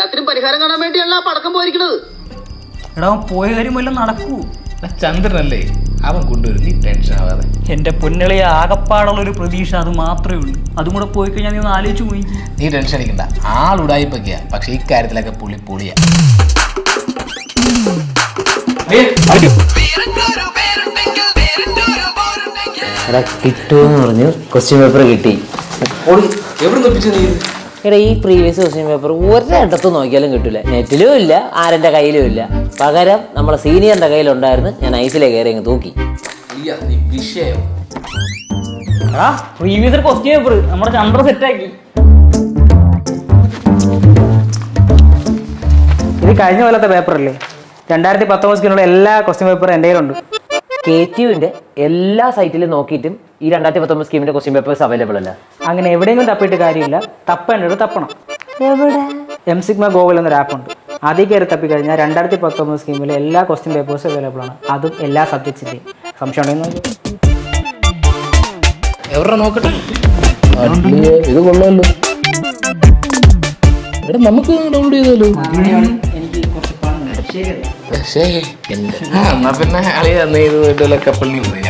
എല്ലാത്തിനും പരിഹാരം കാണാൻ വേണ്ടിയാണ് ആ പടക്കം പോയിരിക്കുന്നത്. എടാ പോയ കാര്യം വല്ലതും നടക്കൂ. ചന്ദ്രനല്ലേ അവൻ കൊണ്ടുവരും, നീ ടെൻഷൻ ആവാതെ. എന്റെ പൊന്നളിയെ ആകപ്പാടുള്ള ഒരു പ്രതീക്ഷ അത് മാത്രമേ ഉള്ളൂ. അതും കൂടെ പോയി കഴിഞ്ഞാൽ നീ ഒന്ന് ആലോചിച്ച് പോയി. നീ ടെൻഷൻ അടിക്കണ്ട, ആളുടായിപ്പൊക്കെയാ, പക്ഷെ ഇക്കാര്യത്തിലൊക്കെ പൊളിയാ. എടാ കിട്ടുമെന്ന് പറഞ്ഞു ക്വസ്റ്റ്യൻ പേപ്പർ കിട്ടി. എവിടെ നോപ്പിച്ചു നീ? എടാ ഈ പ്രീവിയസ് ക്വസ്റ്റ്യൻ പേപ്പർ ഒരിടത്ത് നോക്കിയാലും കിട്ടില്ല. നെറ്റിലും ഇല്ല, ആരെൻ്റെ കയ്യിലും ഇല്ല. പകരം നമ്മളെ സീനിയറിൻ്റെ കയ്യിലുണ്ടായിരുന്നു. ഞാൻ ഐസിലെ കയറി അങ്ങ് തൂക്കി. പ്രീവിയസ് ക്വസ്റ്റ്യൻ പേപ്പർ നമ്മുടെ ചന്ദ്ര സെറ്റാക്കി. ഇത് കഴിഞ്ഞ കൊല്ലത്തെ പേപ്പറല്ലേ? 2019 എല്ലാ ക്വസ്റ്റ്യൻ പേപ്പറും എൻ്റെ കയ്യിലുണ്ട്. KTUവിൻ്റെ എല്ലാ സൈറ്റിലും നോക്കിയിട്ടും ഈ 2019 സ്കീമിൻ്റെ ക്വസ്റ്റ്യൻ പേപ്പേഴ്സ് അവൈലബിൾ അല്ല. അങ്ങനെ എവിടെയെങ്കിലും തപ്പിയിട്ട് കാര്യമില്ല. തപ്പേണ്ടത് തപ്പണം. എവിടെ? എംസിഗ്മ ഗോഗിൾ എന്നൊരു ആപ്പുണ്ട്. അതിൽ കയറി തപ്പിക്കഴിഞ്ഞാൽ 2019 സ്കീമിലെ എല്ലാ ക്വസ്റ്റ്യൻ പേപ്പേഴ്സും അവൈലബിൾ ആണ്. അതും എല്ലാ സബ്ജക്ട്സിൻ്റെയും. സംശയം ഉണ്ടെങ്കിൽ എവിടെ നോക്കട്ടെ. ഇത് കൊള്ളാമല്ലോ. എടാ നമുക്ക് ഡൗൺലോഡ് ചെയ്താലോ? എന്നാ പിന്നെ അളിയാ നീ ഇത് വീട്ടിലൊക്കെ പള്ളി പോയി.